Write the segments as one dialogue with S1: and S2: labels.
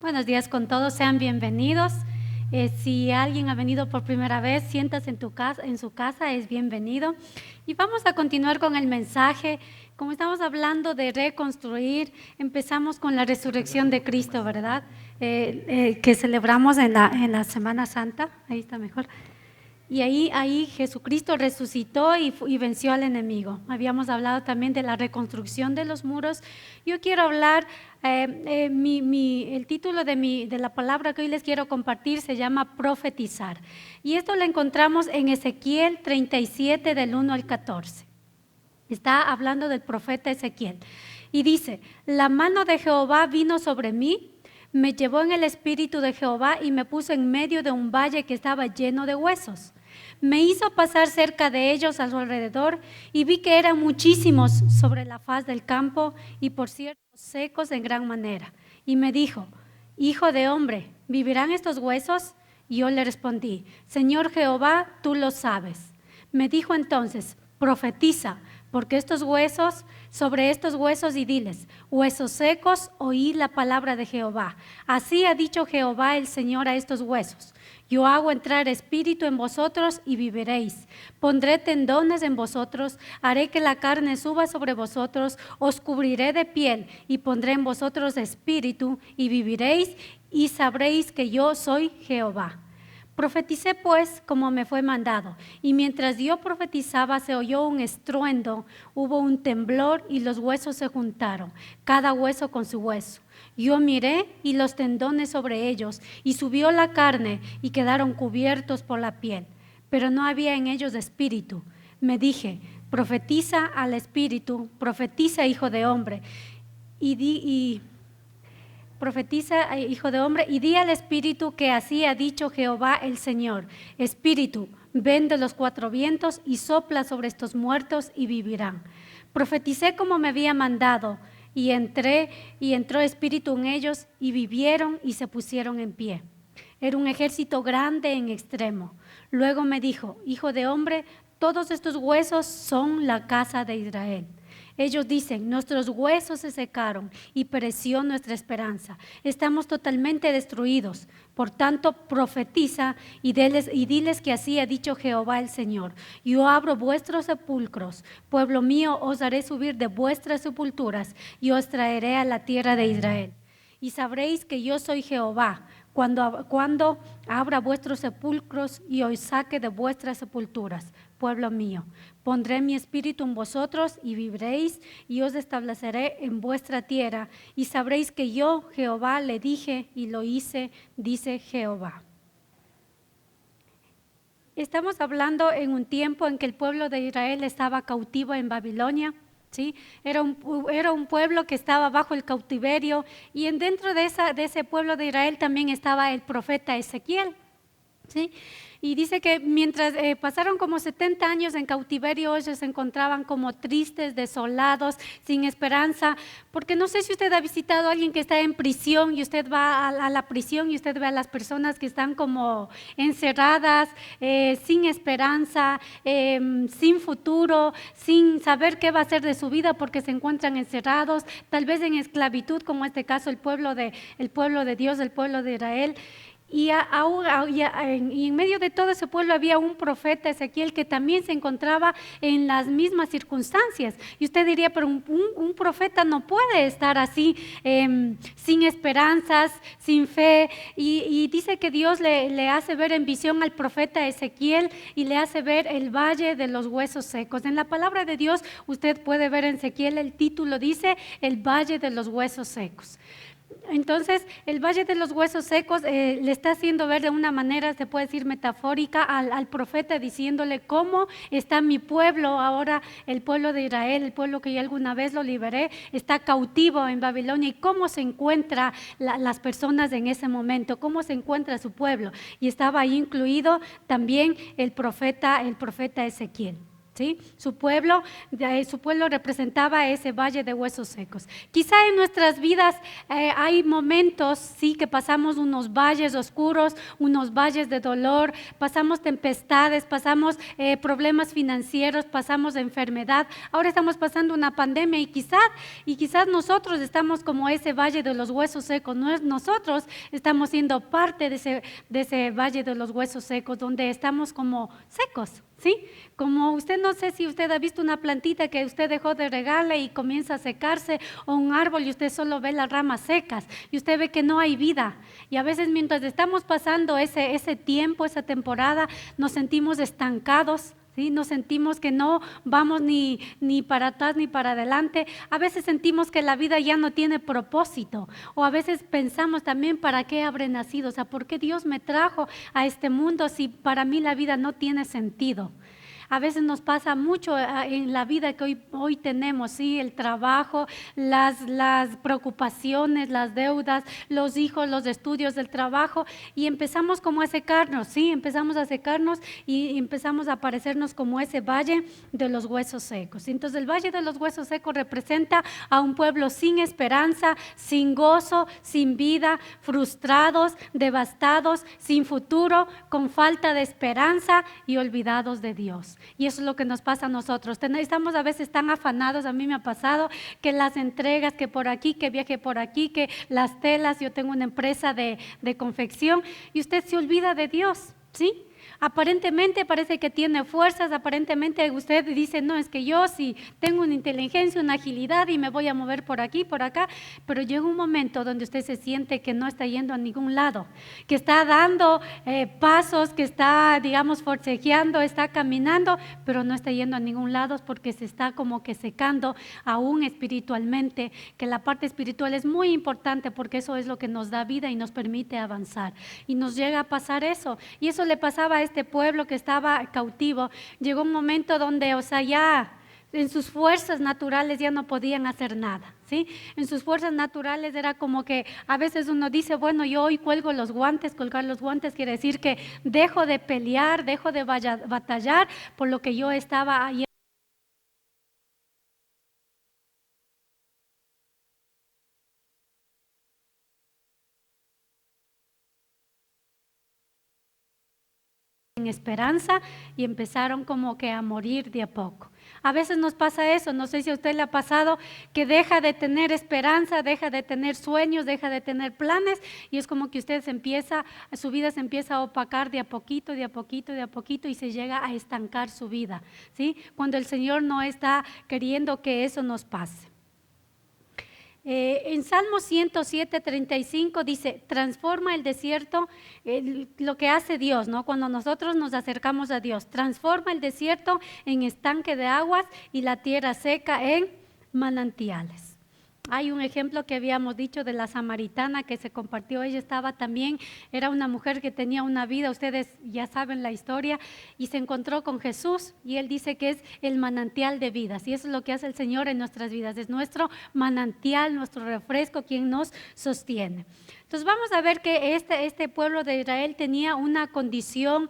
S1: Buenos días con todos, sean bienvenidos. Si alguien ha venido por primera vez, siéntase en su casa, es bienvenido. Y vamos a continuar con el mensaje. Como estamos hablando de reconstruir, empezamos con la resurrección de Cristo, ¿verdad? Que celebramos en la Semana Santa, ahí está mejor. Y ahí Jesucristo resucitó y venció al enemigo. Habíamos hablado también de la reconstrucción de los muros. Yo quiero hablar, el título de la palabra que hoy les quiero compartir se llama profetizar. Y esto lo encontramos en Ezequiel 37 del 1 al 14. Está hablando del profeta Ezequiel. Y dice, la mano de Jehová vino sobre mí, me llevó en el espíritu de Jehová y me puso en medio de un valle que estaba lleno de huesos. Me hizo pasar cerca de ellos a su alrededor y vi que eran muchísimos sobre la faz del campo y por cierto secos en gran manera. Y me dijo, hijo de hombre, ¿vivirán estos huesos? Y yo le respondí, Señor Jehová, tú lo sabes. Me dijo entonces, profetiza, porque sobre estos huesos y diles, huesos secos, oíd la palabra de Jehová. Así ha dicho Jehová el Señor a estos huesos. Yo hago entrar espíritu en vosotros y viviréis. Pondré tendones en vosotros, haré que la carne suba sobre vosotros, os cubriré de piel y pondré en vosotros espíritu y viviréis y sabréis que yo soy Jehová. Profeticé pues como me fue mandado, y mientras yo profetizaba se oyó un estruendo, hubo un temblor y los huesos se juntaron, cada hueso con su hueso. Yo miré y los tendones sobre ellos, y subió la carne y quedaron cubiertos por la piel, pero no había en ellos espíritu. Me dije, profetiza al espíritu, profetiza, hijo de hombre, profetiza, hijo de hombre, y di al espíritu que así ha dicho Jehová el Señor. Espíritu, ven de los cuatro vientos y sopla sobre estos muertos y vivirán. Profeticé como me había mandado y entró espíritu en ellos y vivieron y se pusieron en pie. Era un ejército grande en extremo. Luego me dijo, hijo de hombre, todos estos huesos son la casa de Israel. Ellos dicen, nuestros huesos se secaron y pereció nuestra esperanza. Estamos totalmente destruidos. Por tanto, profetiza y diles que así ha dicho Jehová el Señor. Yo abro vuestros sepulcros. Pueblo mío, os haré subir de vuestras sepulturas y os traeré a la tierra de Israel. Y sabréis que yo soy Jehová, cuando abra vuestros sepulcros y os saque de vuestras sepulturas, pueblo mío. Pondré mi espíritu en vosotros y viviréis y os estableceré en vuestra tierra y sabréis que yo, Jehová, le dije y lo hice, dice Jehová. Estamos hablando en un tiempo en que el pueblo de Israel estaba cautivo en Babilonia. ¿Sí? Era un pueblo que estaba bajo el cautiverio y dentro de ese pueblo de Israel también estaba el profeta Ezequiel. ¿Sí? Y dice que mientras pasaron como 70 años en cautiverio, ellos se encontraban como tristes, desolados, sin esperanza, porque no sé si usted ha visitado a alguien que está en prisión y usted va a la prisión y usted ve a las personas que están como encerradas, sin esperanza, sin futuro, sin saber qué va a hacer de su vida porque se encuentran encerrados, tal vez en esclavitud, como en este caso el pueblo de Dios, el pueblo de Israel. Y en medio de todo ese pueblo había un profeta Ezequiel que también se encontraba en las mismas circunstancias. Y usted diría, pero un profeta no puede estar así, sin esperanzas, sin fe. Y dice que Dios le hace ver en visión al profeta Ezequiel y le hace ver el valle de los huesos secos. En la palabra de Dios usted puede ver en Ezequiel, el título dice, el valle de los huesos secos. Entonces, el Valle de los Huesos Secos le está haciendo ver de una manera, se puede decir metafórica, al profeta diciéndole cómo está mi pueblo ahora, el pueblo de Israel, el pueblo que yo alguna vez lo liberé, está cautivo en Babilonia y cómo se encuentra las personas en ese momento, cómo se encuentra su pueblo. Y estaba ahí incluido también el profeta Ezequiel. ¿Sí? Su pueblo representaba ese valle de huesos secos. Quizá en nuestras vidas hay momentos, sí, que pasamos unos valles oscuros, unos valles de dolor, pasamos tempestades, pasamos problemas financieros, pasamos enfermedad. Ahora estamos pasando una pandemia y quizás nosotros estamos como ese valle de los huesos secos. Nosotros estamos siendo parte de ese valle de los huesos secos, donde estamos como secos. ¿Sí? Como usted, no sé si usted ha visto una plantita que usted dejó de regarle y comienza a secarse, o un árbol y usted solo ve las ramas secas y usted ve que no hay vida. Y a veces mientras estamos pasando ese tiempo, esa temporada, nos sentimos estancados. ¿Sí? Nos sentimos que no vamos ni para atrás ni para adelante. A veces sentimos que la vida ya no tiene propósito, o a veces pensamos también, ¿para qué habré nacido? O sea, ¿por qué Dios me trajo a este mundo si para mí la vida no tiene sentido? A veces nos pasa mucho en la vida que hoy tenemos, ¿sí? El trabajo, las preocupaciones, las deudas, los hijos, los estudios, el trabajo, y empezamos como a secarnos, ¿sí? Empezamos a secarnos y empezamos a parecernos como ese valle de los huesos secos. Entonces el valle de los huesos secos representa a un pueblo sin esperanza, sin gozo, sin vida, frustrados, devastados, sin futuro, con falta de esperanza y olvidados de Dios. Y eso es lo que nos pasa a nosotros. Estamos a veces tan afanados, a mí me ha pasado, que las entregas, que por aquí, que viaje por aquí, que las telas, yo tengo una empresa de confección y usted se olvida de Dios, ¿sí? Aparentemente parece que tiene fuerzas, aparentemente usted dice, no, es que yo sí tengo una inteligencia, una agilidad y me voy a mover por aquí, por acá, pero llega un momento donde usted se siente que no está yendo a ningún lado, que está dando pasos, que está, digamos, forcejeando, está caminando, pero no está yendo a ningún lado porque se está como que secando aún espiritualmente, que la parte espiritual es muy importante porque eso es lo que nos da vida y nos permite avanzar. Y nos llega a pasar eso, y eso le pasaba a este pueblo que estaba cautivo. Llegó un momento donde, o sea, ya en sus fuerzas naturales ya no podían hacer nada, ¿sí? En sus fuerzas naturales era como que a veces uno dice, bueno, yo hoy cuelgo los guantes. Colgar los guantes quiere decir que dejo de pelear, dejo de batallar por lo que yo estaba ahí en esperanza, y empezaron como que a morir de a poco. A veces nos pasa eso, no sé si a usted le ha pasado, que deja de tener esperanza, deja de tener sueños, deja de tener planes, y es como que usted su vida se empieza a opacar de a poquito, de a poquito, de a poquito, y se llega a estancar su vida, ¿sí? Cuando el Señor no está queriendo que eso nos pase. En Salmo 107:35 dice, transforma el desierto, lo que hace Dios, ¿no? Cuando nosotros nos acercamos a Dios, transforma el desierto en estanque de aguas y la tierra seca en manantiales. Hay un ejemplo que habíamos dicho de la samaritana que se compartió. Ella estaba también, era una mujer que tenía una vida, ustedes ya saben la historia, y se encontró con Jesús, y Él dice que es el manantial de vidas, y eso es lo que hace el Señor en nuestras vidas, es nuestro manantial, nuestro refresco, quien nos sostiene. Entonces vamos a ver que este pueblo de Israel tenía una condición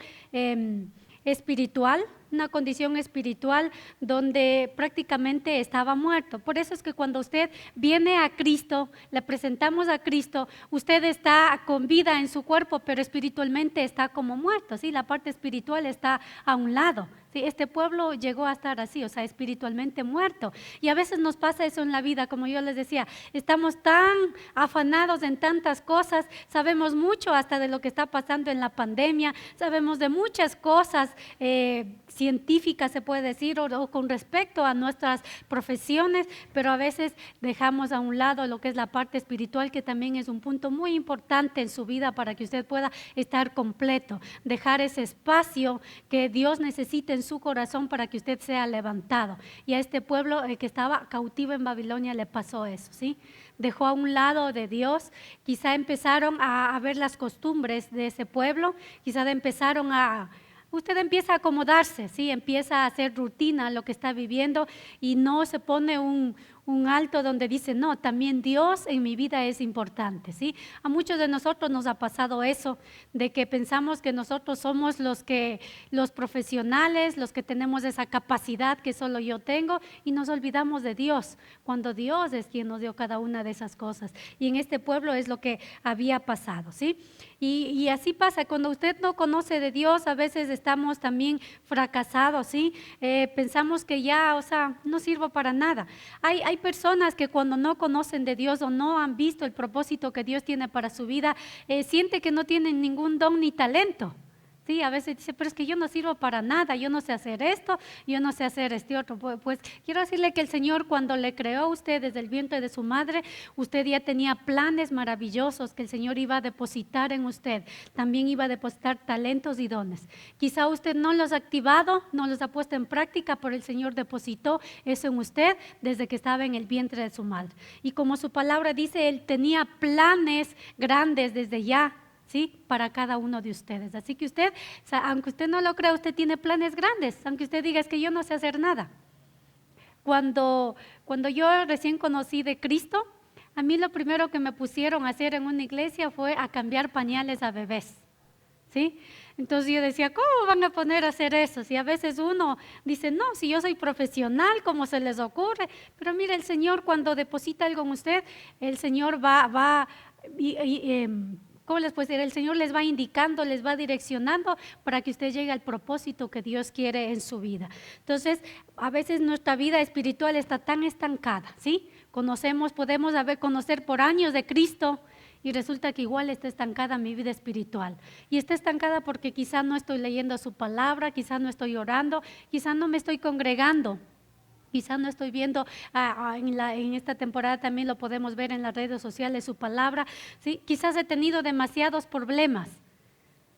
S1: espiritual, una condición espiritual donde prácticamente estaba muerto. Por eso es que cuando usted viene a Cristo, le presentamos a Cristo, usted está con vida en su cuerpo, pero espiritualmente está como muerto, ¿sí? La parte espiritual está a un lado. ¿Sí? Este pueblo llegó a estar así, o sea, espiritualmente muerto. Y a veces nos pasa eso en la vida, como yo les decía, estamos tan afanados en tantas cosas, sabemos mucho hasta de lo que está pasando en la pandemia, sabemos de muchas cosas científicas, se puede decir, o con respecto a nuestras profesiones, pero a veces dejamos a un lado lo que es la parte espiritual, que también es un punto muy importante en su vida para que usted pueda estar completo, dejar ese espacio que Dios necesita en su corazón para que usted sea levantado. Y a este pueblo que estaba cautivo en Babilonia le pasó eso, ¿sí? Dejó a un lado de Dios, quizá empezaron a ver las costumbres de ese pueblo, quizá usted empieza a acomodarse, ¿sí? Empieza a hacer rutina lo que está viviendo y no se pone un un alto donde dice, no, también Dios en mi vida es importante, ¿sí? A muchos de nosotros nos ha pasado eso, de que pensamos que nosotros somos los profesionales, los que tenemos esa capacidad que solo yo tengo, y nos olvidamos de Dios, cuando Dios es quien nos dio cada una de esas cosas. Y en este pueblo es lo que había pasado, ¿sí? Y así pasa, cuando usted no conoce de Dios, a veces estamos también fracasados, ¿sí? Pensamos que ya, o sea, no sirvo para nada. Hay personas que cuando no conocen de Dios o no han visto el propósito que Dios tiene para su vida, siente que no tienen ningún don ni talento. Sí, a veces dice, pero es que yo no sirvo para nada, yo no sé hacer esto, yo no sé hacer este otro. Pues quiero decirle que el Señor, cuando le creó a usted desde el vientre de su madre, usted ya tenía planes maravillosos que el Señor iba a depositar en usted. También iba a depositar talentos y dones. Quizá usted no los ha activado, no los ha puesto en práctica, pero el Señor depositó eso en usted desde que estaba en el vientre de su madre. Y como su palabra dice, Él tenía planes grandes desde ya, ¿sí? Para cada uno de ustedes. Así que usted, o sea, aunque usted no lo crea, usted tiene planes grandes, aunque usted diga es que yo no sé hacer nada. Cuando yo recién conocí de Cristo, a mí lo primero que me pusieron a hacer en una iglesia fue a cambiar pañales a bebés, ¿sí? Entonces yo decía, ¿cómo van a poner a hacer eso? Si a veces uno dice, no, si yo soy profesional, ¿cómo se les ocurre? Pero mire, el Señor cuando deposita algo en usted, el Señor ¿cómo les puede decir? El Señor les va indicando, les va direccionando para que usted llegue al propósito que Dios quiere en su vida. Entonces, a veces nuestra vida espiritual está tan estancada, ¿sí? Podemos conocer por años de Cristo y resulta que igual está estancada mi vida espiritual. Y está estancada porque quizá no estoy leyendo su palabra, quizá no estoy orando, quizá no me estoy congregando. Quizás no estoy viendo, en esta temporada también lo podemos ver en las redes sociales, su palabra, ¿sí? Quizás he tenido demasiados problemas.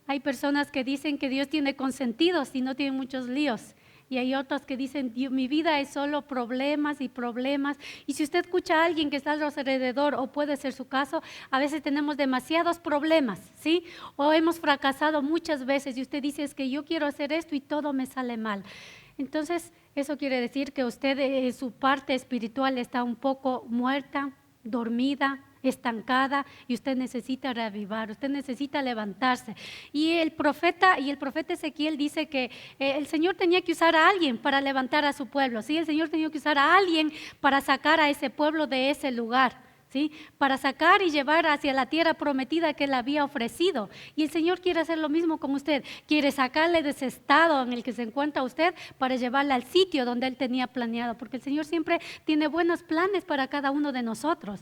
S1: Hay personas que dicen que Dios tiene consentidos y no tienen muchos líos. Y hay otras que dicen, mi vida es solo problemas y problemas. Y si usted escucha a alguien que está a su alrededor, o puede ser su caso, a veces tenemos demasiados problemas, ¿sí? O hemos fracasado muchas veces y usted dice, es que yo quiero hacer esto y todo me sale mal. Entonces, eso quiere decir que usted, su parte espiritual está un poco muerta, dormida, estancada, y usted necesita reavivar, usted necesita levantarse. Y el profeta Ezequiel dice que el Señor tenía que usar a alguien para levantar a su pueblo, ¿sí? El Señor tenía que usar a alguien para sacar a ese pueblo de ese lugar, ¿sí? Para sacar y llevar hacia la tierra prometida que Él había ofrecido. Y el Señor quiere hacer lo mismo con usted, quiere sacarle de ese estado en el que se encuentra usted para llevarle al sitio donde Él tenía planeado, porque el Señor siempre tiene buenos planes para cada uno de nosotros.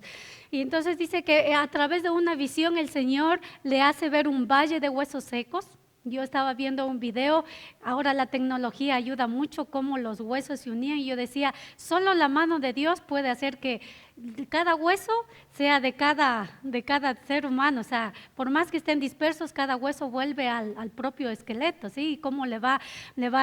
S1: Y entonces dice que a través de una visión el Señor le hace ver un valle de huesos secos. Yo estaba viendo un video, ahora la tecnología ayuda mucho, cómo los huesos se unían, y yo decía, solo la mano de Dios puede hacer que cada hueso sea de cada ser humano, o sea, por más que estén dispersos, cada hueso vuelve al propio esqueleto, ¿sí? Y cómo le va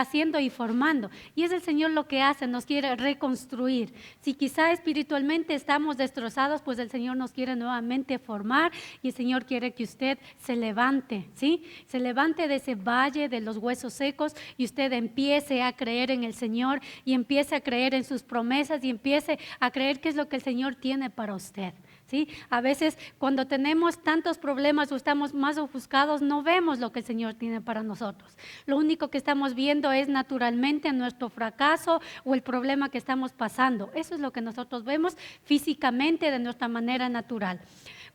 S1: haciendo y formando. Y es el Señor lo que hace, nos quiere reconstruir. Si quizá espiritualmente estamos destrozados, pues el Señor nos quiere nuevamente formar, y el Señor quiere que usted se levante, ¿sí? Se levante de ese valle de los huesos secos y usted empiece a creer en el Señor y empiece a creer en sus promesas y empiece a creer qué es lo que el Señor tiene para usted, ¿sí? A veces cuando tenemos tantos problemas o estamos más ofuscados, no vemos lo que el Señor tiene para nosotros. Lo único que estamos viendo es naturalmente nuestro fracaso o el problema que estamos pasando. Eso es lo que nosotros vemos físicamente de nuestra manera natural.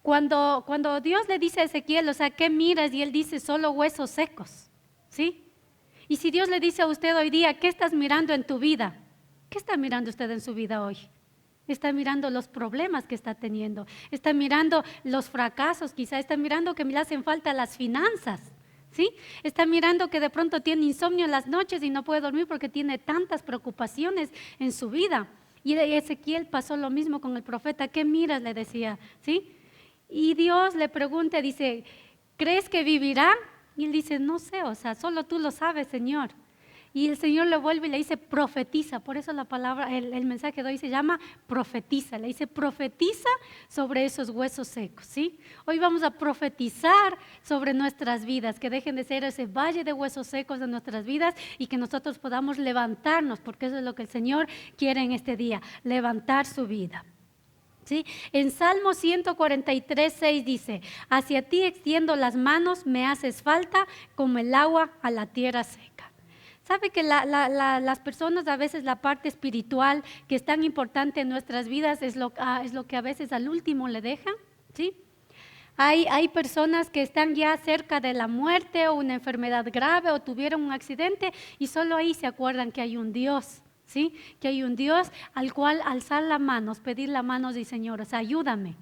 S1: Cuando Dios le dice a Ezequiel, o sea, ¿qué miras? Y él dice, solo huesos secos, ¿sí? Y si Dios le dice a usted hoy día, ¿qué estás mirando en tu vida? ¿Qué está mirando usted en su vida hoy? Está mirando los problemas que está teniendo, está mirando los fracasos, quizá está mirando que le hacen falta las finanzas, ¿sí? Está mirando que de pronto tiene insomnio en las noches y no puede dormir porque tiene tantas preocupaciones en su vida. Y Ezequiel pasó lo mismo con el profeta. ¿Qué miras?, le decía, ¿sí? Y Dios le pregunta, dice, ¿crees que vivirá? Y él dice, no sé, o sea, solo tú lo sabes, Señor. Y el Señor le vuelve y le dice profetiza. Por eso la palabra, el mensaje de hoy se llama profetiza. Le dice profetiza sobre esos huesos secos, ¿sí? Hoy vamos a profetizar sobre nuestras vidas, que dejen de ser ese valle de huesos secos de nuestras vidas y que nosotros podamos levantarnos, porque eso es lo que el Señor quiere en este día, levantar su vida. ¿Sí? En Salmo 143, 6 dice, hacia ti extiendo las manos, me haces falta como el agua a la tierra seca. ¿Sabe que las personas a veces la parte espiritual que es tan importante en nuestras vidas es lo que a veces al último le dejan? ¿Sí? Hay personas que están ya cerca de la muerte o una enfermedad grave o tuvieron un accidente y solo ahí se acuerdan que hay un Dios. ¿Sí? Que hay un Dios al cual alzar las manos, pedir la mano de Señor, o sea, ayúdame.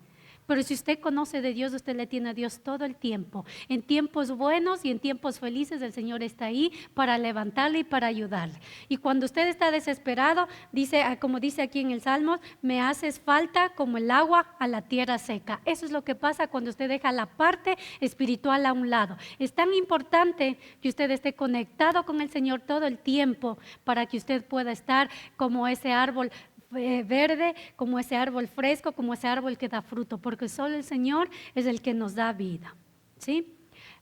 S1: Pero si usted conoce de Dios, usted le tiene a Dios todo el tiempo. En tiempos buenos y en tiempos felices, el Señor está ahí para levantarle y para ayudarle. Y cuando usted está desesperado, dice, como dice aquí en el Salmo, me haces falta como el agua a la tierra seca. Eso es lo que pasa cuando usted deja la parte espiritual a un lado. Es tan importante que usted esté conectado con el Señor todo el tiempo para que usted pueda estar como ese árbol verde, como ese árbol fresco, como ese árbol que da fruto, porque solo el Señor es el que nos da vida, ¿sí?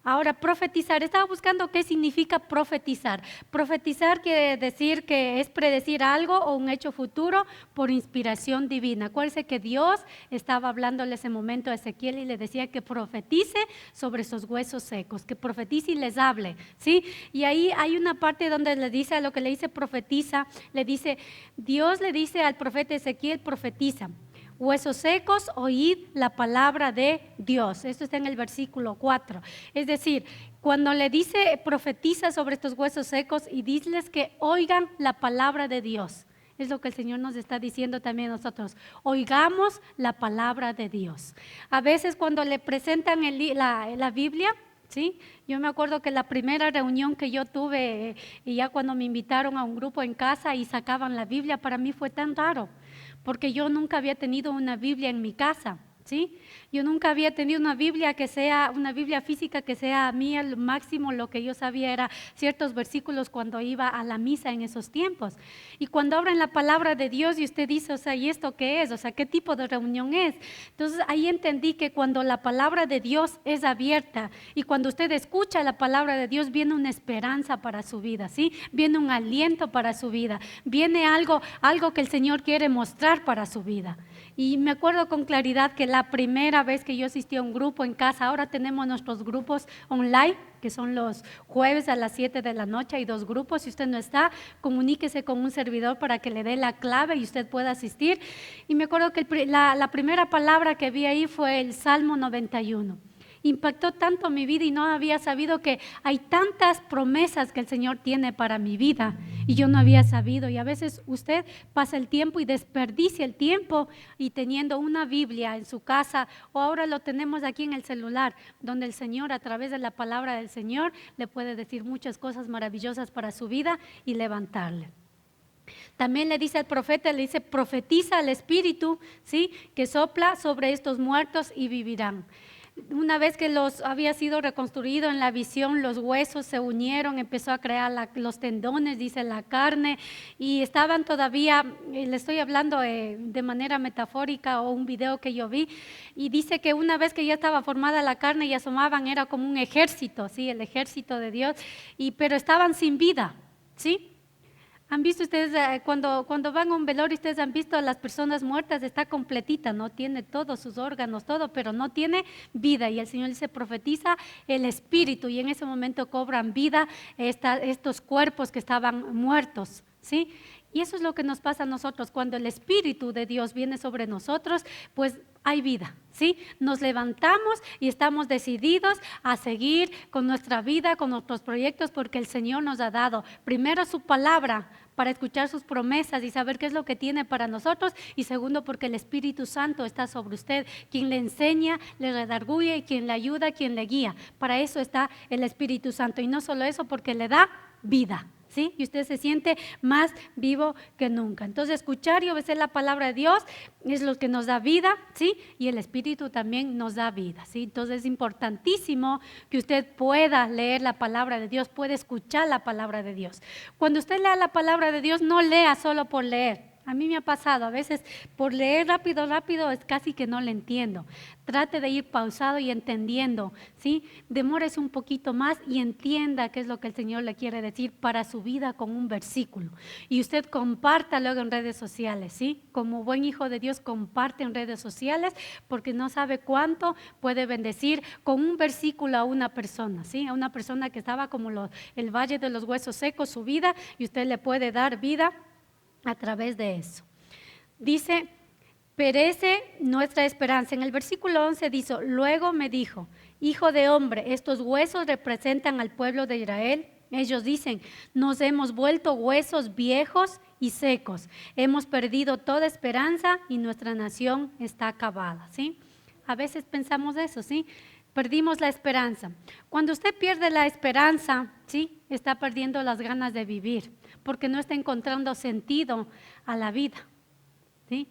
S1: Ahora, profetizar, estaba buscando qué significa profetizar. Profetizar quiere decir que es predecir algo o un hecho futuro por inspiración divina. Acuérdense que Dios estaba hablándole en ese momento a Ezequiel y le decía que profetice sobre esos huesos secos, que profetice y les hable, ¿sí? Y ahí hay una parte donde le dice, a lo que le dice profetiza, le dice, Dios le dice al profeta Ezequiel, profetiza. Huesos secos, oíd la palabra de Dios. Esto está en el versículo 4. Es decir, cuando le dice profetiza sobre estos huesos secos y diles que oigan la palabra de Dios. Es lo que el Señor nos está diciendo también a nosotros. Oigamos la palabra de Dios. A veces cuando le presentan la Biblia, ¿sí? Yo me acuerdo que la primera reunión que yo tuve y ya cuando me invitaron a un grupo en casa y sacaban la Biblia, para mí fue tan raro, porque yo nunca había tenido una Biblia en mi casa, ¿sí? Yo nunca había tenido una Biblia que sea, una Biblia física que sea a mí al máximo. Lo que yo sabía era ciertos versículos cuando iba a la misa en esos tiempos. Y cuando abren la palabra de Dios y usted dice, o sea, ¿y esto qué es? O sea, ¿qué tipo de reunión es? Entonces ahí entendí que cuando la palabra de Dios es abierta y cuando usted escucha la palabra de Dios, viene una esperanza para su vida, ¿sí? Viene un aliento para su vida, viene algo que el Señor quiere mostrar para su vida. Y me acuerdo con claridad que la primera vez que yo asistí a un grupo en casa, ahora tenemos nuestros grupos online, que son los jueves a las 7 de la noche, hay 2 grupos. Si usted no está, comuníquese con un servidor para que le dé la clave y usted pueda asistir. Y me acuerdo que la primera palabra que vi ahí fue el Salmo 91. Impactó tanto mi vida y no había sabido que hay tantas promesas que el Señor tiene para mi vida y yo no había sabido. Y a veces usted pasa el tiempo y desperdicia el tiempo y teniendo una Biblia en su casa, o ahora lo tenemos aquí en el celular, donde el Señor a través de la palabra del Señor le puede decir muchas cosas maravillosas para su vida y levantarle. También le dice al profeta, le dice profetiza al Espíritu, ¿sí? Que sopla sobre estos muertos y vivirán. Una vez que los había sido reconstruido en la visión, los huesos se unieron, empezó a crear los tendones, dice la carne, y estaban todavía, le estoy hablando de manera metafórica o un video que yo vi, y dice que una vez que ya estaba formada la carne y asomaban, era como un ejército, ¿sí? El ejército de Dios, pero estaban sin vida, ¿sí? ¿Han visto ustedes cuando van a un velorio, ustedes han visto a las personas muertas? Está completita, no tiene todos sus órganos, todo, pero no tiene vida. Y el Señor dice, profetiza el Espíritu, y en ese momento cobran vida estos cuerpos que estaban muertos, ¿sí? Y eso es lo que nos pasa a nosotros. Cuando el Espíritu de Dios viene sobre nosotros, pues hay vida, ¿sí? Nos levantamos y estamos decididos a seguir con nuestra vida, con nuestros proyectos, porque el Señor nos ha dado primero su palabra para escuchar sus promesas y saber qué es lo que tiene para nosotros, y segundo porque el Espíritu Santo está sobre usted, quien le enseña, le redarguye, quien le ayuda, quien le guía. Para eso está el Espíritu Santo, y no solo eso, porque le da vida. ¿sí? Y usted se siente más vivo que nunca. Entonces, escuchar y obedecer la palabra de Dios es lo que nos da vida, ¿sí? Y el Espíritu también nos da vida, ¿sí? Entonces, es importantísimo que usted pueda leer la palabra de Dios, pueda escuchar la palabra de Dios. Cuando usted lea la palabra de Dios, no lea solo por leer. A mí me ha pasado, a veces por leer rápido, es casi que no le entiendo. Trate de ir pausado y entendiendo, ¿sí? Demórese un poquito más y entienda qué es lo que el Señor le quiere decir para su vida con un versículo. Y usted comparta luego en redes sociales, ¿sí? Como buen hijo de Dios, comparte en redes sociales porque no sabe cuánto puede bendecir con un versículo a una persona, ¿sí? A una persona que estaba como el valle de los huesos secos, su vida, y usted le puede dar vida a través de eso. Dice, perece nuestra esperanza. En el versículo 11 dice, luego me dijo, hijo de hombre, estos huesos representan al pueblo de Israel. Ellos dicen, nos hemos vuelto huesos viejos y secos. Hemos perdido toda esperanza y nuestra nación está acabada, ¿sí? A veces pensamos eso, ¿sí? Perdimos la esperanza. Cuando usted pierde la esperanza, ¿sí? Está perdiendo las ganas de vivir, porque no está encontrando sentido a la vida, ¿sí?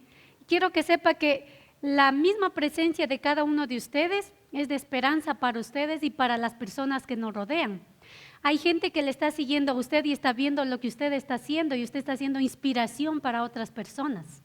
S1: Quiero que sepa que la misma presencia de cada uno de ustedes es de esperanza para ustedes y para las personas que nos rodean. Hay gente que le está siguiendo a usted y está viendo lo que usted está haciendo y usted está haciendo inspiración para otras personas,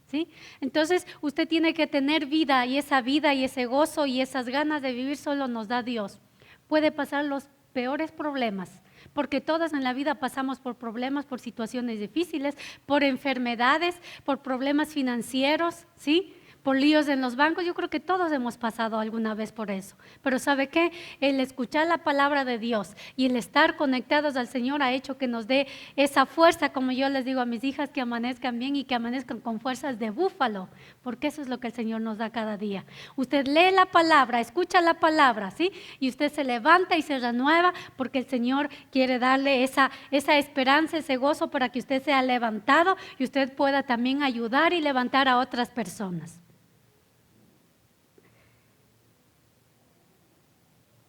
S1: ¿sí? Entonces usted tiene que tener vida y ese gozo y esas ganas de vivir solo nos da Dios. Puede pasar los peores problemas, porque todos en la vida pasamos por problemas, por situaciones difíciles, por enfermedades, por problemas financieros, ¿sí? Por líos en los bancos. Yo creo que todos hemos pasado alguna vez por eso. Pero ¿sabe qué? El escuchar la palabra de Dios y el estar conectados al Señor ha hecho que nos dé esa fuerza, como yo les digo a mis hijas, que amanezcan bien y que amanezcan con fuerzas de búfalo, porque eso es lo que el Señor nos da cada día. Usted lee la palabra, escucha la palabra, ¿sí? Y usted se levanta y se renueva porque el Señor quiere darle esa esperanza, ese gozo para que usted sea levantado y usted pueda también ayudar y levantar a otras personas.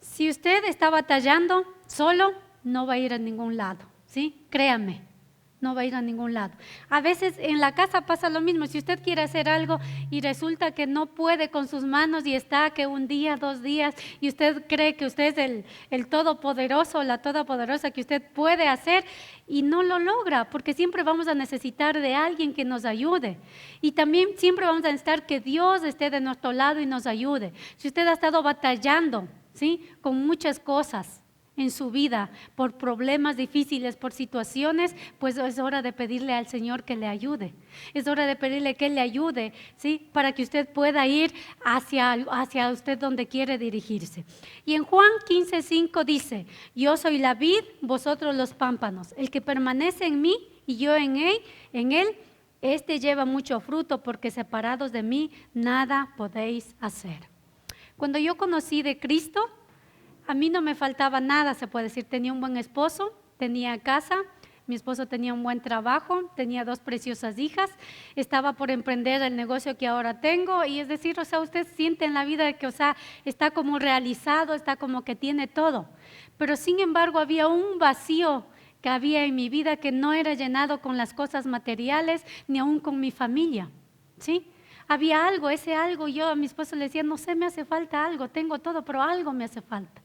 S1: Si usted está batallando solo, no va a ir a ningún lado, ¿sí? Créame, no va a ir a ningún lado. A veces en la casa pasa lo mismo. Si usted quiere hacer algo y resulta que no puede con sus manos y está que un día, 2 días, y usted cree que usted es el todopoderoso, la todopoderosa, que usted puede hacer y no lo logra, porque siempre vamos a necesitar de alguien que nos ayude. Y también siempre vamos a necesitar que Dios esté de nuestro lado y nos ayude. Si usted ha estado batallando, ¿sí? Con muchas cosas en su vida, por problemas difíciles, por situaciones, pues es hora de pedirle al Señor que le ayude. Es hora de pedirle que le ayude, ¿sí? Para que usted pueda ir hacia usted donde quiere dirigirse. Y en Juan 15:5 dice, yo soy la vid, vosotros los pámpanos. El que permanece en mí y yo en él, este lleva mucho fruto, porque separados de mí nada podéis hacer. Cuando yo conocí de Cristo, a mí no me faltaba nada, se puede decir. Tenía un buen esposo, tenía casa, mi esposo tenía un buen trabajo, tenía 2 preciosas hijas, estaba por emprender el negocio que ahora tengo, y es decir, o sea, usted siente en la vida que, o sea, está como realizado, está como que tiene todo. Pero sin embargo había un vacío que había en mi vida que no era llenado con las cosas materiales, ni aún con mi familia, ¿sí? Había algo, ese algo, yo a mi esposo le decía, no sé, me hace falta algo, tengo todo, pero algo me hace falta,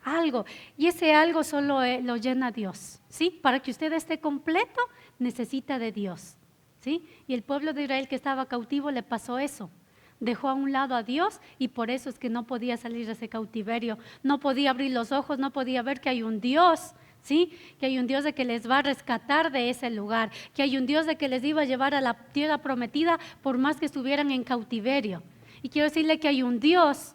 S1: algo. Y ese algo solo lo llena Dios, ¿sí? Para que usted esté completo, necesita de Dios, ¿sí? Y el pueblo de Israel que estaba cautivo le pasó eso. Dejó a un lado a Dios y por eso es que no podía salir de ese cautiverio, no podía abrir los ojos, no podía ver que hay un Dios, ¿sí? Que hay un Dios de que les va a rescatar de ese lugar, que hay un Dios de que les iba a llevar a la tierra prometida por más que estuvieran en cautiverio. Y quiero decirle que hay un Dios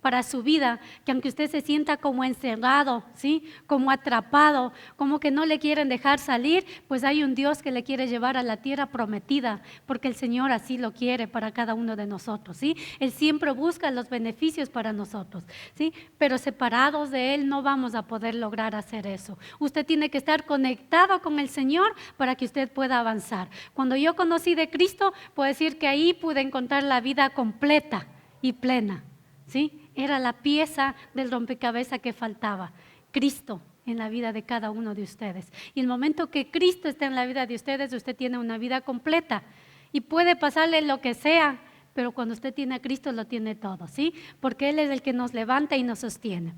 S1: para su vida, que aunque usted se sienta como encerrado, ¿sí? Como atrapado, como que no le quieren dejar salir, pues hay un Dios que le quiere llevar a la tierra prometida, porque el Señor así lo quiere para cada uno de nosotros, ¿sí? Él siempre busca los beneficios para nosotros, ¿sí? Pero separados de Él no vamos a poder lograr hacer eso. Usted tiene que estar conectado con el Señor para que usted pueda avanzar. Cuando yo conocí de Cristo, puedo decir que ahí pude encontrar la vida completa y plena, ¿sí? Era la pieza del rompecabezas que faltaba, Cristo, en la vida de cada uno de ustedes. Y el momento que Cristo está en la vida de ustedes, usted tiene una vida completa. Y puede pasarle lo que sea, pero cuando usted tiene a Cristo lo tiene todo, ¿sí? Porque Él es el que nos levanta y nos sostiene.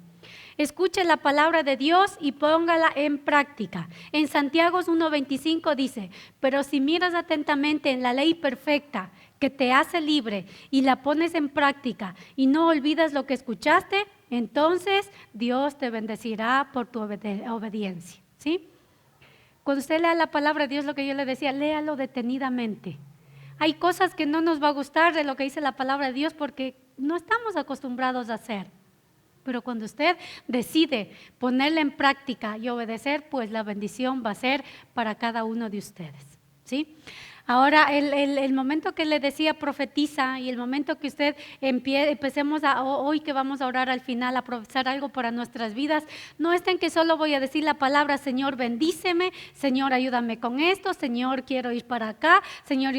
S1: Escuche la palabra de Dios y póngala en práctica. En Santiago 1:25 dice: pero si miras atentamente en la ley perfecta que te hace libre y la pones en práctica y no olvidas lo que escuchaste, entonces Dios te bendecirá por tu obediencia, ¿sí? Cuando usted lea la palabra de Dios, lo que yo le decía, léalo detenidamente. Hay cosas que no nos va a gustar de lo que dice la palabra de Dios porque no estamos acostumbrados a hacer. Pero cuando usted decide ponerla en práctica y obedecer, pues la bendición va a ser para cada uno de ustedes, ¿sí? Ahora, el momento que le decía profetiza y el momento que usted empecemos hoy que vamos a orar al final, a profetizar algo para nuestras vidas, no está en que solo voy a decir la palabra: Señor, bendíceme, Señor, ayúdame con esto, Señor, quiero ir para acá, Señor,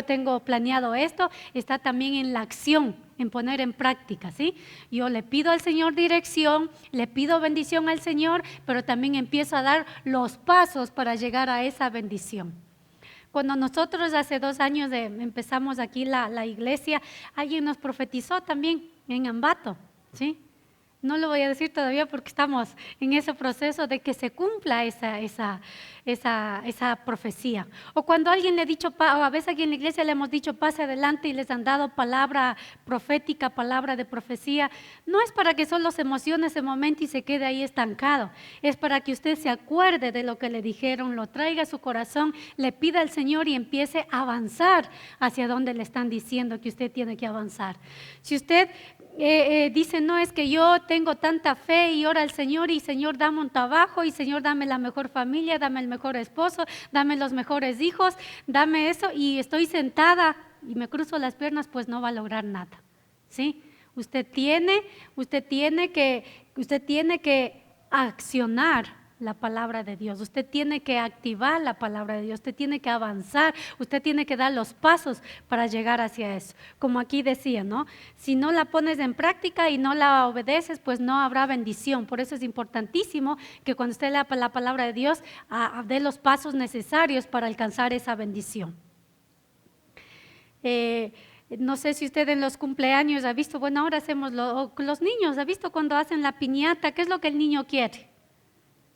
S1: tengo planeado esto. Está también en la acción, en poner en práctica, ¿sí? Yo le pido al Señor dirección, le pido bendición al Señor, pero también empiezo a dar los pasos para llegar a esa bendición. Cuando nosotros hace 2 años empezamos aquí la iglesia, alguien nos profetizó también en Ambato, ¿sí? No lo voy a decir todavía porque estamos en ese proceso de que se cumpla esa profecía. O cuando alguien le ha dicho, o a veces aquí en la iglesia le hemos dicho pase adelante y les han dado palabra profética, palabra de profecía, no es para que solo se emocione ese momento y se quede ahí estancado, es para que usted se acuerde de lo que le dijeron, lo traiga a su corazón, le pida al Señor y empiece a avanzar hacia donde le están diciendo que usted tiene que avanzar. Si usted dice, no, es que yo tengo tanta fe y ora al Señor y Señor, dame un trabajo y Señor, dame la mejor familia, dame el mejor esposo, dame los mejores hijos, dame eso, y estoy sentada y me cruzo las piernas, pues no va a lograr nada, ¿sí? Usted tiene que accionar la palabra de Dios, usted tiene que activar la palabra de Dios, usted tiene que avanzar, usted tiene que dar los pasos para llegar hacia eso. Como aquí decía, ¿no? Si no la pones en práctica y no la obedeces, pues no habrá bendición. Por eso es importantísimo que cuando usted lea la palabra de Dios, dé los pasos necesarios para alcanzar esa bendición. No sé si usted en los cumpleaños ha visto, bueno, ahora hacemos los niños, ha visto cuando hacen la piñata, ¿qué es lo que el niño quiere?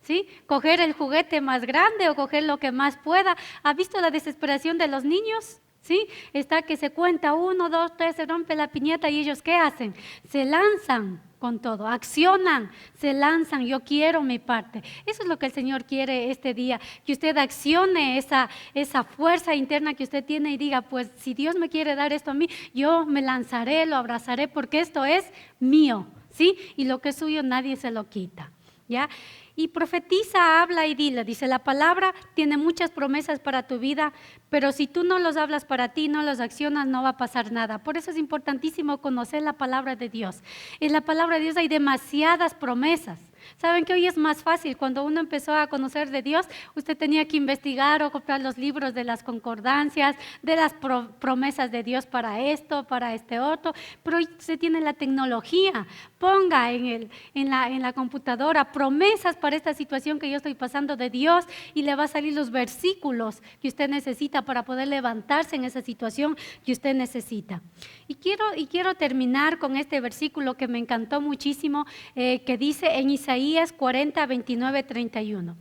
S1: ¿Sí? Coger el juguete más grande o coger lo que más pueda. ¿Ha visto la desesperación de los niños? ¿Sí? Está que se cuenta 1, 2, 3, se rompe la piñata y ellos ¿qué hacen? Se lanzan con todo, accionan, se lanzan, yo quiero mi parte. Eso es lo que el Señor quiere este día, que usted accione esa fuerza interna que usted tiene y diga, pues si Dios me quiere dar esto a mí, yo me lanzaré, lo abrazaré porque esto es mío, ¿sí? Y lo que es suyo nadie se lo quita, ¿ya? Y profetiza, habla y dile, dice la palabra tiene muchas promesas para tu vida, pero si tú no los hablas para ti, no los accionas, no va a pasar nada. Por eso es importantísimo conocer la palabra de Dios. En la palabra de Dios hay demasiadas promesas. Saben que hoy es más fácil. Cuando uno empezó a conocer de Dios, usted tenía que investigar o comprar los libros de las concordancias, de las promesas de Dios para esto, para este otro. Pero hoy se tiene la tecnología. Ponga en la computadora promesas para esta situación que yo estoy pasando de Dios y le va a salir los versículos que usted necesita para poder levantarse en esa situación que usted necesita. Y quiero terminar con este versículo que me encantó muchísimo, que dice en Isaías 40, 29, 31.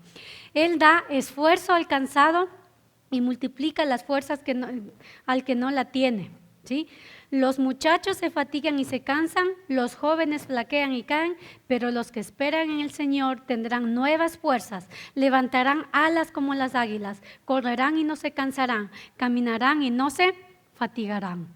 S1: Él da esfuerzo al cansado y multiplica las fuerzas al que no la tiene, ¿sí? Los muchachos se fatigan y se cansan, los jóvenes flaquean y caen, pero los que esperan en el Señor tendrán nuevas fuerzas, levantarán alas como las águilas, correrán y no se cansarán, caminarán y no se fatigarán.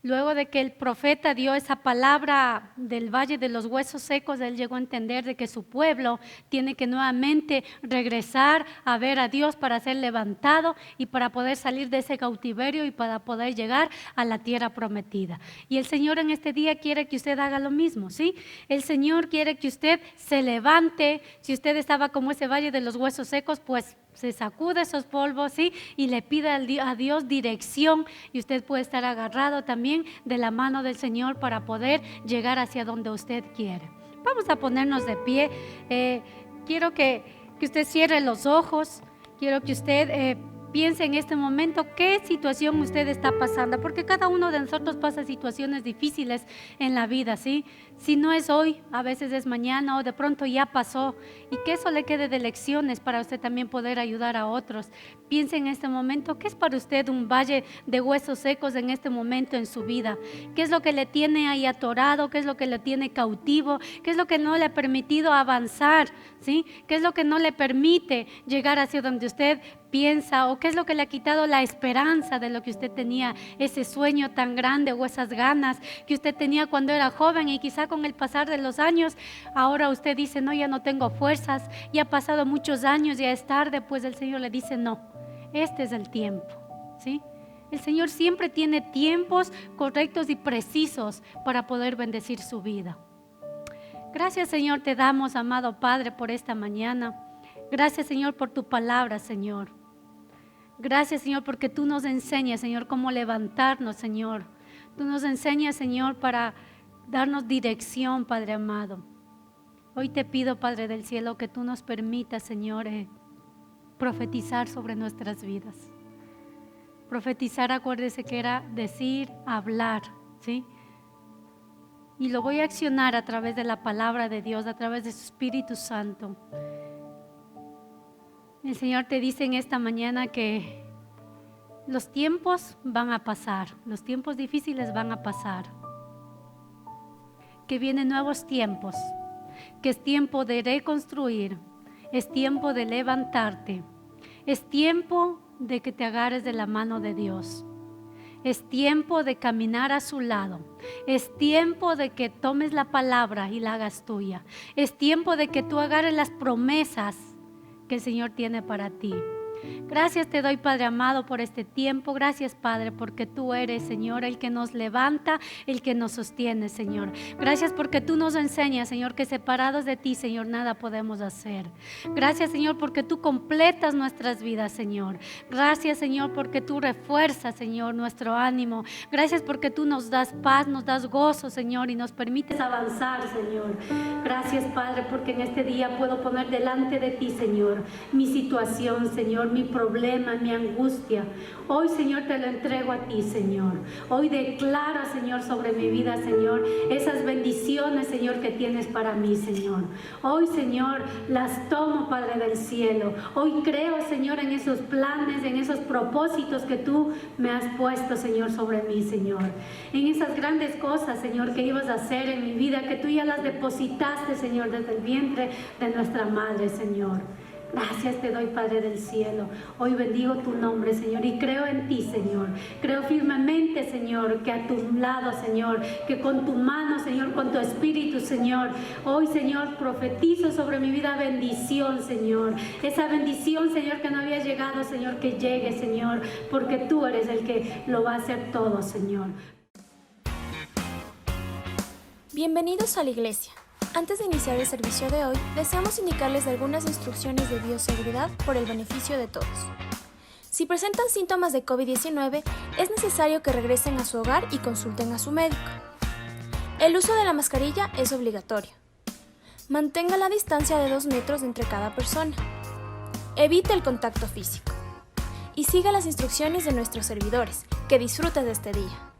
S1: Luego de que el profeta dio esa palabra del valle de los huesos secos, él llegó a entender de que su pueblo tiene que nuevamente regresar a ver a Dios para ser levantado y para poder salir de ese cautiverio y para poder llegar a la tierra prometida. Y el Señor en este día quiere que usted haga lo mismo, ¿sí? El Señor quiere que usted se levante. Si usted estaba como ese valle de los huesos secos, pues se sacude esos polvos, ¿sí? Y le pida a Dios dirección y usted puede estar agarrado también de la mano del Señor para poder llegar hacia donde usted quiere. Vamos a ponernos de pie. quiero que usted cierre los ojos, quiero que usted piense en este momento qué situación usted está pasando, porque cada uno de nosotros pasa situaciones difíciles en la vida, ¿sí? Si no es hoy, a veces es mañana o de pronto ya pasó, y que eso le quede de lecciones para usted también poder ayudar a otros. Piense en este momento, ¿qué es para usted un valle de huesos secos en este momento en su vida? ¿Qué es lo que le tiene ahí atorado? ¿Qué es lo que le tiene cautivo? ¿Qué es lo que no le ha permitido avanzar? ¿Sí? ¿Qué es lo que no le permite llegar hacia donde usted piensa? ¿O qué es lo que le ha quitado la esperanza de lo que usted tenía, ese sueño tan grande o esas ganas que usted tenía cuando era joven, y quizá con el pasar de los años ahora usted dice, no, ya no tengo fuerzas, ya ha pasado muchos años, ya es tarde? Pues el Señor le dice, no, este es el tiempo, ¿sí? El Señor siempre tiene tiempos correctos y precisos para poder bendecir su vida. Gracias, Señor, te damos, amado Padre, por esta mañana. Gracias, Señor, por tu palabra, Señor. Gracias, Señor, porque tú nos enseñas, Señor, cómo levantarnos, Señor. Tú nos enseñas, Señor, para darnos dirección, Padre amado. Hoy te pido, Padre del cielo, que tú nos permitas, Señor, profetizar sobre nuestras vidas. Profetizar, acuérdese que era decir, hablar, ¿sí? Y lo voy a accionar a través de la palabra de Dios, a través de su Espíritu Santo. El Señor te dice en esta mañana que los tiempos van a pasar, los tiempos difíciles van a pasar, que vienen nuevos tiempos, que es tiempo de reconstruir, es tiempo de levantarte, es tiempo de que te agarres de la mano de Dios, es tiempo de caminar a su lado, es tiempo de que tomes la palabra y la hagas tuya, es tiempo de que tú agarres las promesas que el Señor tiene para ti. Gracias te doy, Padre amado, por este tiempo. Gracias, Padre, porque tú eres, Señor, el que nos levanta, el que nos sostiene, Señor. Gracias porque tú nos enseñas, Señor, que separados de ti, Señor, nada podemos hacer. Gracias, Señor, porque tú completas nuestras vidas, Señor. Gracias, Señor, porque tú refuerzas, Señor, nuestro ánimo. Gracias porque tú nos das paz, nos das gozo, Señor, y nos permites avanzar, Señor. Gracias, Padre, porque en este día puedo poner delante de ti, Señor, mi situación, Señor, mi problema, mi angustia. Hoy, Señor, te lo entrego a ti, Señor. Hoy declaro, Señor, sobre mi vida, Señor, esas bendiciones, Señor, que tienes para mí, Señor. Hoy, Señor, las tomo, Padre del cielo. Hoy creo, Señor, en esos planes, en esos propósitos que tú me has puesto, Señor, sobre mí, Señor. En esas grandes cosas, Señor, que ibas a hacer en mi vida, que tú ya las depositaste, Señor, desde el vientre de nuestra madre, Señor. Gracias te doy, Padre del cielo. Hoy bendigo tu nombre, Señor, y creo en ti, Señor. Creo firmemente, Señor, que a tu lado, Señor, que con tu mano, Señor, con tu espíritu, Señor, hoy, Señor, profetizo sobre mi vida bendición, Señor. Esa bendición, Señor, que no había llegado, Señor, que llegue, Señor, porque tú eres el que lo va a hacer todo, Señor.
S2: Bienvenidos a la iglesia. Antes de iniciar el servicio de hoy, deseamos indicarles algunas instrucciones de bioseguridad por el beneficio de todos. Si presentan síntomas de COVID-19, es necesario que regresen a su hogar y consulten a su médico. El uso de la mascarilla es obligatorio. Mantenga la distancia de 2 metros entre cada persona. Evite el contacto físico. Y siga las instrucciones de nuestros servidores. Que disfrutes de este día.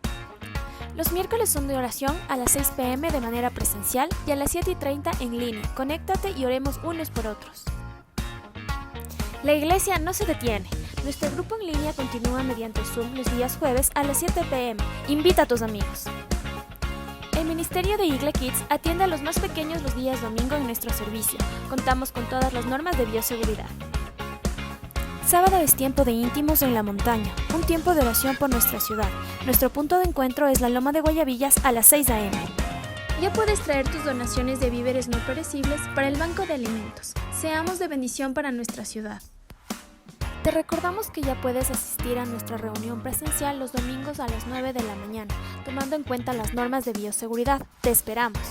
S2: Los miércoles son de oración a las 6 p.m. de manera presencial y a las 7:30 en línea. Conéctate y oremos unos por otros. La iglesia no se detiene. Nuestro grupo en línea continúa mediante Zoom los días jueves a las 7 p.m. Invita a tus amigos. El Ministerio de Igle Kids atiende a los más pequeños los días domingo en nuestro servicio. Contamos con todas las normas de bioseguridad. Sábado es tiempo de íntimos en la montaña, un tiempo de oración por nuestra ciudad. Nuestro punto de encuentro es la Loma de Guayabillas a las 6 a.m. Ya puedes traer tus donaciones de víveres no perecibles para el Banco de Alimentos. Seamos de bendición para nuestra ciudad. Te recordamos que ya puedes asistir a nuestra reunión presencial los domingos a las 9 de la mañana, tomando en cuenta las normas de bioseguridad. Te esperamos.